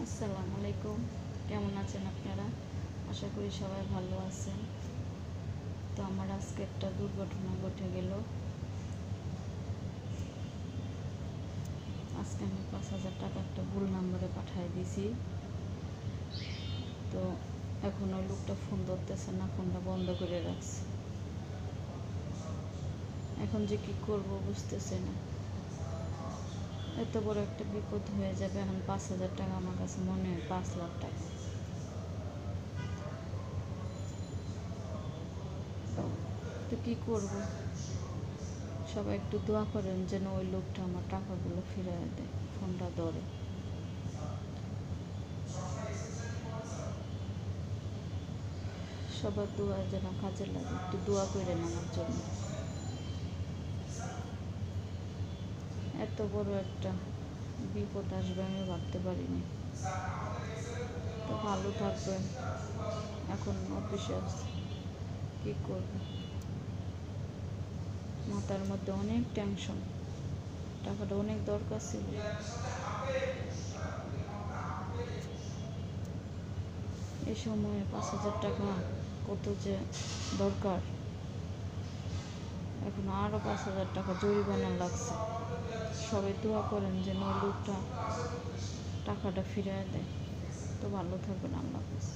আসসালামু আলাইকুম। কেমন আছেন আপনারা? আশা করি সবাই ভালো আছেন। তো আমার আজকে একটা দুর্ঘটনা ঘটে গেল। আজকে আমি 5,000 টাকা একটা ভুল নাম্বারে পাঠিয়ে দিয়েছি। তো এখন ওই লোকটা ফোন ধরতেছে না, ফোনটা বন্ধ করে রাখছে। এখন যে কি করব বুঝতেছে না। এত বড় একটা বিপদ হয়ে যাবে। এখন 5,000 টাকা আমার কাছে মনে হয় 5 লাখ টাকা। তো কি করব? সবাই একটু দোয়া করেন যেন ওই লোকটা আমার টাকাগুলো ফিরিয়ে দেয়, ফোনটা ধরে। সবার দোয়া যেন কাজে লাগে, একটু দোয়া করেন আমার জন্য। এত বড় একটা বিপদ আসবে আমি ভাবতে পারিনি। তো ভালো থাকবেন। এখন অফিসে আছে, কী করবো, মাথার মধ্যে অনেক টেনশন। টাকাটা অনেক দরকার ছিল। এই সময়ে 5,000 টাকা কত যে দরকার। এখন আরও 5,000 টাকা জরিমানা লাগছে। সবাই দোয়া করেন যেন ওই লোকটা টাকাটা ফিরিয়ে দেয়। তো ভালো থাকবেন। আল্লাহ হাফেজ।